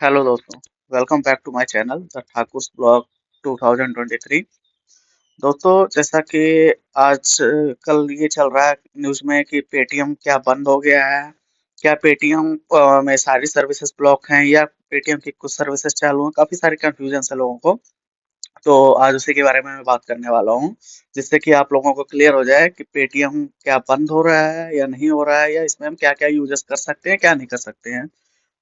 Hello दोस्तों। Welcome back to my channel the Thakur blog 2023। दोस्तों, जैसा कि आज कल ये चल रहा है न्यूज़ में कि पेटीएम क्या बंद हो गया है। क्या पेटीएम में सारी सर्विसेज ब्लॉक हैं या पेटीएम की कुछ सर्विसेज चालू हैं। काफ़ी सारी कंफ्यूजन है लोगों को। तो आज उसी के बारे में मैं बात करने वाला हूँ, जिससे कि आप लोगों को क्लियर हो जाए कि पेटीएम क्या बंद हो रहा है या नहीं हो रहा है, या इसमें हम क्या क्या यूजेस कर सकते हैं क्या नहीं कर सकते हैं।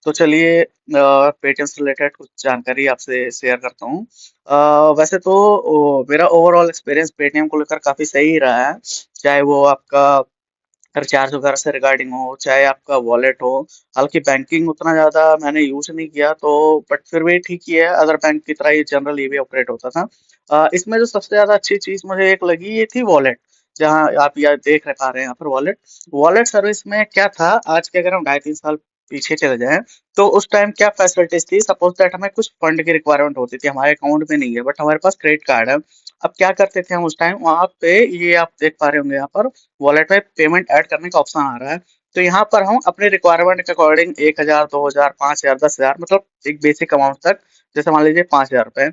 तो चलिए पेटीएम से रिलेटेड कुछ जानकारी आपसे शेयर करता हूँ। वैसे तो मेरा ओवरऑल एक्सपीरियंस पेटीएम को लेकर काफ़ी सही रहा है। चाहे वो आपका रिचार्ज वगैरह से रिगार्डिंग हो, चाहे आपका वॉलेट हो। हालांकि बैंकिंग उतना ज़्यादा मैंने यूज़ नहीं किया, तो बट फिर भी ठीक ही है। अदर बैंक की तरह ये जनरल ये भी ऑपरेट होता था। इसमें जो सबसे ज़्यादा अच्छी चीज़ मुझे एक लगी ये थी वॉलेट। जहाँ आप यह देख पा रहे हैं यहाँ पर वॉलेट वॉलेट सर्विस में क्या था। आज के अगर हम 2.5-3 साल पीछे चले जाएं, तो उस टाइम क्या फैसिलिटीज थी। सपोज दैट हमें कुछ फंड की रिक्वायरमेंट होती थी, हमारे अकाउंट में नहीं है बट हमारे पास क्रेडिट कार्ड है। अब क्या करते थे हम उस टाइम वहां पे, ये आप देख पा रहे होंगे यहाँ पर वॉलेट में पेमेंट ऐड करने का ऑप्शन आ रहा है। तो यहाँ पर हम अपने रिक्वायरमेंट के अकॉर्डिंग 1,000, 2,000, 5,000, 10,000, मतलब एक बेसिक अमाउंट तक, जैसे मान लीजिए 5,000 रुपए,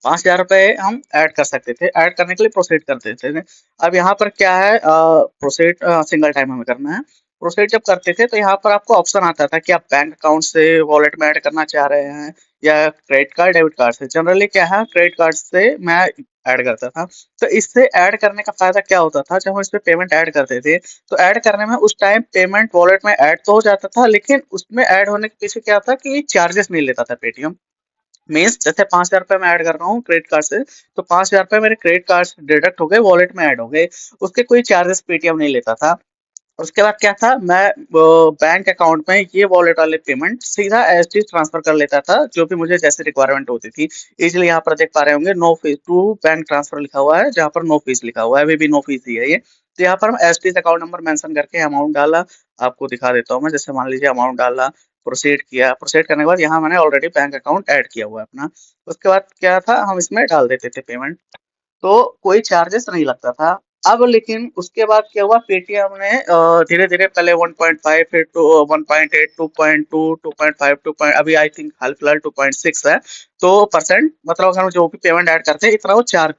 5,000 रुपए हम ऐड कर सकते थे। ऐड करने के लिए प्रोसीड कर देते थे। अब यहाँ पर क्या है, प्रोसीड सिंगल टाइम हमें करना है। प्रोसीड जब करते थे तो यहाँ पर आपको ऑप्शन आता था कि आप बैंक अकाउंट से वॉलेट में ऐड करना चाह रहे हैं या क्रेडिट कार्ड डेबिट कार्ड से। जनरली क्या है, क्रेडिट कार्ड से मैं ऐड करता था। तो इससे ऐड करने का फायदा क्या होता था, जब हम इस पे पेमेंट ऐड करते थे तो ऐड करने में उस टाइम पेमेंट वॉलेट में ऐड तो हो जाता था, लेकिन उसमें ऐड होने के पीछे क्या था कि चार्जेस नहीं लेता था पेटीएम। मीन्स जैसे 5,000 रुपए मैं ऐड कर रहा हूँ क्रेडिट कार्ड से, तो 5,000 रुपए मेरे क्रेडिट कार्ड से डिडक्ट हो गए, वॉलेट में ऐड हो गए। उसके कोई चार्जेस पेटीएम नहीं लेता था। उसके बाद क्या था, मैं बैंक अकाउंट में ये वॉलेट वाले पेमेंट सीधा एस डी ट्रांसफर कर लेता था, जो भी मुझे जैसे रिक्वायरमेंट होती थी। इसलिए यहाँ पर देख पा रहे होंगे no fees to bank transfer लिखा हुआ है, जहाँ पर नो फीस लिखा हुआ है, अभी भी नो फीस ही है ये। तो यहाँ पर हम S D account number mention करके अमाउंट डाला। आपको दिखा देता हूँ मैं, जैसे मान लीजिए अमाउंट डाला, प्रोसीड किया। प्रोसीड करने के बाद यहाँ मैंने ऑलरेडी बैंक अकाउंट ऐड किया हुआ है अपना। उसके बाद क्या था, हम इसमें डाल देते थे पेमेंट, तो कोई चार्जेस नहीं लगता था। अब लेकिन उसके बाद क्या हुआ, पेटीएम ने धीरे धीरे पहले 1.5, फिर 1.8, 2.2, 2.5, 2 अभी आई थिंक हाल फिलहाल 2.6 है। तो परसेंट, मतलब अगर हम जो भी पेमेंट ऐड करते हैं इतना वो चार्ज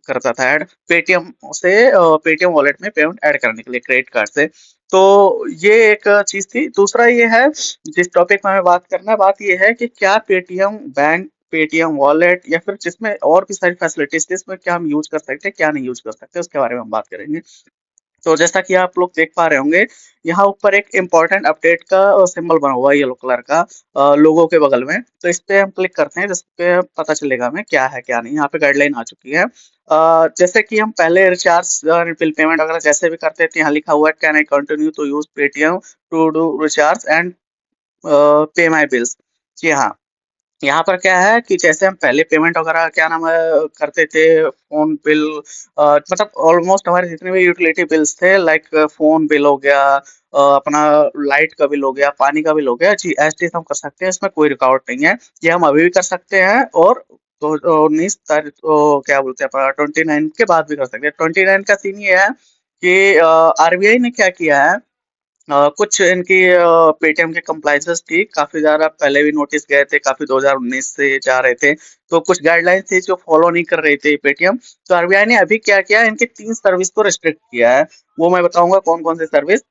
करता था ऐड पेटीएम से, पेटीएम वॉलेट में पेमेंट ऐड करने के लिए क्रेडिट कार्ड से। तो ये एक चीज थी। दूसरा ये है, जिस टॉपिक में हमें बात करना है, बात ये है कि क्या पेटीएम बैंक, पेटीएम वॉलेट या फिर जिसमें और भी सारी फैसिलिटीज थी, इसमें क्या हम यूज कर सकते हैं क्या नहीं यूज कर सकते, उसके बारे में हम बात करेंगे। तो जैसा कि आप लोग देख पा रहे होंगे, यहाँ ऊपर एक इम्पोर्टेंट अपडेट का सिंबल बना हुआ है येलो कलर का, लोगो के बगल में। तो इस पे हम क्लिक करते हैं, जिस पे पता चलेगा हमें क्या है क्या नहीं। यहाँ पे गाइडलाइन आ चुकी है। जैसे कि हम पहले रिचार्ज बिल पेमेंट वगैरह जैसे भी करते थे, यहाँ लिखा हुआ है can I continue to use Paytm to do recharge and pay my bills. जी हाँ, यहाँ पर क्या है कि जैसे हम पहले पेमेंट वगैरह क्या नाम है करते थे, फोन बिल, मतलब ऑलमोस्ट हमारे जितने भी यूटिलिटी बिल्स थे, लाइक फोन बिल हो गया, अपना लाइट का बिल हो गया, पानी का बिल हो गया, जी एस टी हम कर सकते हैं, इसमें कोई रुकावट नहीं है। ये हम अभी भी कर सकते हैं, और तो 19 तारीख क्या बोलते हैं अपना 29 के बाद भी कर सकते हैं। 29 का सीन ये है कि आरबीआई ने क्या किया है, कुछ इनकी पेटीएम की कंप्लाइंसेस थी, काफी ज्यादा पहले भी नोटिस गए थे, काफी 2019 से जा रहे थे। तो कुछ गाइडलाइंस थी जो फॉलो नहीं कर रही थी पेटीएम। तो आरबीआई ने अभी क्या किया, इनकी 3 सर्विस को रिस्ट्रिक्ट किया है। वो मैं बताऊंगा कौन कौन सी सर्विस।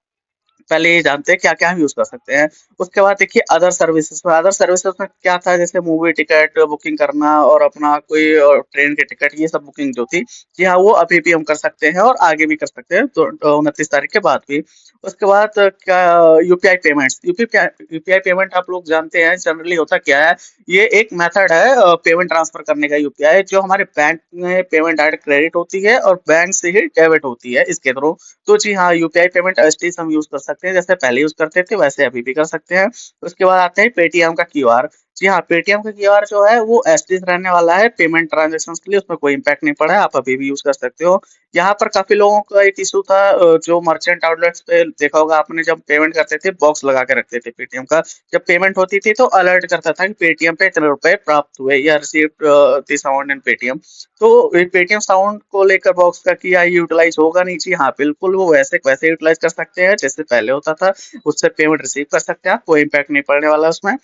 पहले ये जानते हैं क्या क्या हम यूज कर सकते हैं। उसके बाद देखिए अदर सर्विसेज में, अदर सर्विसेज में क्या था, जैसे मूवी टिकट बुकिंग करना और अपना कोई ट्रेन के टिकट, ये सब बुकिंग जो थी, जी हाँ, वो अभी भी हम कर सकते हैं और आगे भी कर सकते हैं, तो 29 तारीख के बाद भी। उसके बाद क्या, यूपीआई पेमेंट्स, यूपीआई पेमेंट आप लोग जानते हैं जनरली होता क्या है। ये एक मेथड है पेमेंट ट्रांसफर करने का, यूपीआई, जो हमारे बैंक में पेमेंट डायरेक्ट क्रेडिट होती है और बैंक से ही डेबिट होती है इसके थ्रू। तो जी हाँ, यूपीआई पेमेंट एसटीज हम यूज कर सकते हैं, जैसे पहले यूज करते थे वैसे अभी भी कर सकते हैं। उसके बाद आते हैं पेटीएम का क्यूआर। जी हाँ, पेटीएम का क्यूआर जो है वो एसटीज रहने वाला है पेमेंट ट्रांजेक्शन के लिए, उसमें कोई इम्पैक्ट नहीं पड़ा है, आप अभी भी यूज कर सकते हो। यहाँ पर काफी लोगों का एक इशू था, जो मर्चेंट आउटलेट्स पे देखा होगा आपने, जब पेमेंट करते थे बॉक्स लगा के रखते थे पेटीएम का। जब पेमेंट होती थी तो अलर्ट करता था कि पेटीएम पे इतने रुपए प्राप्त हुए या received this amount in Paytm. तो पेटीएम साउंड को लेकर बॉक्स का किया यूटिलाइज होगा नहीं, जी हाँ बिल्कुल, वो वैसे वैसे यूटिलाइज कर सकते हैं जैसे पहले होता था। उससे पेमेंट रिसीव कर सकते हैं आप, कोई इम्पैक्ट नहीं पड़ने वाला उसमें।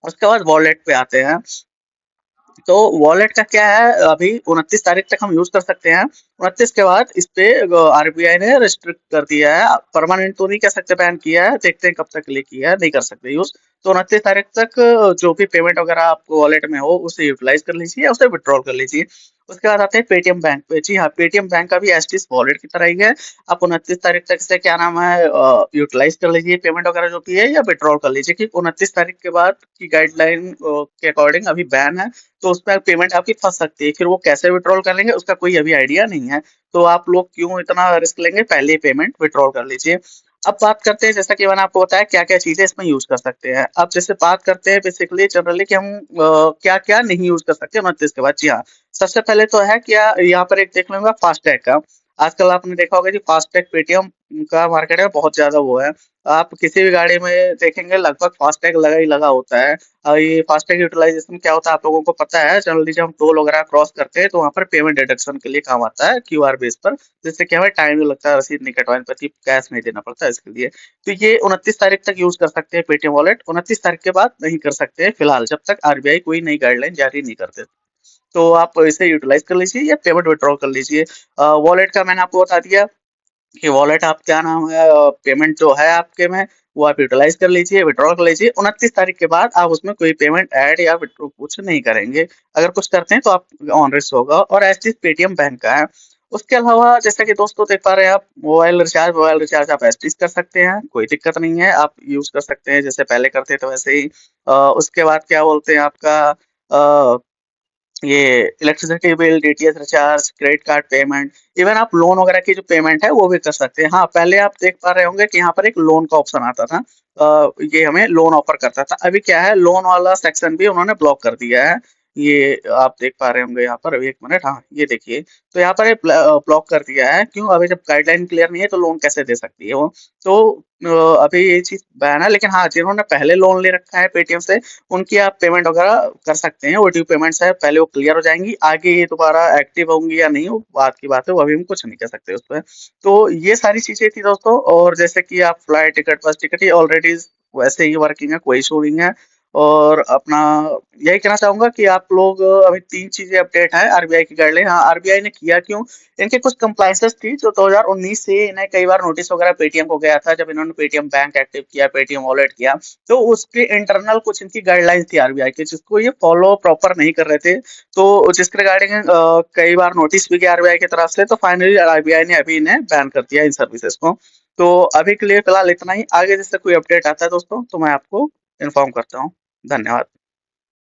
उसके बाद वॉलेट पे आते हैं। तो वॉलेट का क्या है, अभी 29 तारीख तक हम यूज कर सकते हैं। 29 के बाद इस पे आरबीआई ने रिस्ट्रिक्ट कर दिया है, परमानेंट तो नहीं कह सकते बैन किया है, देखते हैं कब तक के लिए किया है, नहीं कर सकते यूज। तो 29 तारीख तक जो भी पेमेंट वगैरह आपको वॉलेट में हो उसे यूटिलाइज कर लीजिए या उसे विड्रॉल कर लीजिए। उसके बाद आते हैं पेटीएम बैंक पे। जी हाँ, पेटीएम बैंक का भी एस वॉलेट की तरह ही है। आप 29 तारीख तक इसे क्या नाम है यूटिलाइज कर लीजिए, पेमेंट वगैरह जो भी है, या विड्रॉल कर लीजिए, क्योंकि 29 तारीख के बाद की गाइडलाइन के अकॉर्डिंग अभी बैन है। तो उसमें पेमेंट आपकी फंस सकती है, फिर वो कैसे विड्रॉल करेंगे उसका कोई अभी आइडिया नहीं है। तो आप लोग क्यों इतना रिस्क लेंगे, पहले ही पेमेंट विड्रॉल कर लीजिए। अब बात करते हैं, जैसा कि मैंने आपको बताया क्या क्या चीजें इसमें यूज कर सकते हैं। अब जैसे बात करते हैं बेसिकली जनरली कि हम क्या क्या नहीं यूज कर सकते 29 के बाद। जी हाँ, सबसे पहले तो है क्या, यहाँ पर एक देख लूंगा फास्टैग का। आजकल आपने देखा होगा कि फास्टैग पेटीएम का मार्केट में बहुत ज्यादा वो है। आप किसी भी गाड़ी में देखेंगे लगभग फास्टैग लगा ही लगा होता है। ये फास्टैग यूटिलाइजेशन क्या होता है आप लोगों को पता है, जनरली जब हम टोल वगैरह क्रॉस करते हैं तो वहाँ पर पेमेंट डिडक्शन के लिए काम आता है क्यूआर बेस पर, जिससे क्या हमें टाइम नहीं लगता है, रसीद नहीं कटवानी पड़ती, कैश नहीं देना पड़ता इसके लिए। तो ये 29 तारीख तक यूज कर सकते हैं पेटीएम वॉलेट, 29 तारीख के बाद नहीं कर सकते हैं फिलहाल, जब तक आरबीआई कोई नई गाइडलाइन जारी नहीं करते। तो आप इसे यूटिलाइज कर लीजिए या पेमेंट विड्रॉल कर लीजिए। वॉलेट का मैंने आपको बता दिया कि वॉलेट आप क्या नाम है, पेमेंट जो है आपके में वो आप यूटिलाइज कर लीजिए, विड्रॉल कर लीजिए। 29 तारीख के बाद आप उसमें कोई पेमेंट ऐड या withdraw कुछ नहीं करेंगे। अगर कुछ करते हैं तो आप ऑन रिस्क होगा, और ऐसे पेटीएम बैंक का है। उसके अलावा जैसा कि दोस्तों देख पा रहे हैं आप, मोबाइल रिचार्ज आप एसटीज कर सकते हैं, कोई दिक्कत नहीं है, आप यूज कर सकते हैं जैसे पहले करते थे वैसे ही। उसके बाद क्या बोलते हैं आपका, अ, ये electricity bill, DTH recharge, credit card payment, even आप लोन वगैरह की जो पेमेंट है वो भी कर सकते हैं। हाँ, पहले आप देख पा रहे होंगे कि यहाँ पर एक लोन का ऑप्शन आता था। ये हमें लोन ऑफर करता था, अभी क्या है, लोन वाला सेक्शन भी उन्होंने ब्लॉक कर दिया है। ये आप देख पा रहे होंगे यहाँ पर, अभी एक मिनट, हाँ ये देखिए। तो यहाँ पर ब्लॉक कर दिया है, क्यों, अभी जब गाइडलाइन क्लियर नहीं है तो लोन कैसे दे सकती है वो। तो अभी ये चीज बैन है, लेकिन हाँ जिन्होंने पहले लोन ले रखा है पेटीएम से, उनकी आप पेमेंट वगैरह कर सकते हैं। वो ड्यू पेमेंट्स है, पहले वो क्लियर हो जाएंगी, आगे ये दोबारा एक्टिव होंगी या नहीं वो बात की बात है, वो अभी हम कुछ नहीं कर सकते उस पर। तो ये सारी चीजें थी दोस्तों। और जैसे कि आप फ्लाइट टिकट, बस टिकट, ये ऑलरेडी वैसे ही वर्किंग है, कोई इशू नहीं है। और अपना यही कहना चाहूंगा कि आप लोग अभी 3 चीजें अपडेट है आरबीआई की गाइडलाइन। हाँ, आरबीआई ने किया क्यों, इनके कुछ कंप्लाइंसेस थी जो 2019 से इन्हें कई बार नोटिस वगैरह पेटीएम को गया था, जब इन्होंने पेटीएम बैंक एक्टिव किया, पेटीएम वॉलेट किया। तो उसके इंटरनल कुछ इनकी गाइडलाइंस थी आरबीआई की, जिसको ये फॉलो प्रॉपर नहीं कर रहे थे। तो जिसके रिगार्डिंग कई बार नोटिस भी गया आरबीआई की तरफ से, तो फाइनली आरबीआई ने अभी इन्हें बैन कर दिया इन सर्विसेज को। तो अभी के लिए फिलहाल इतना ही, आगे जैसे कोई अपडेट आता है दोस्तों तो मैं आपको इन्फॉर्म करता हूँ। धन्यवाद।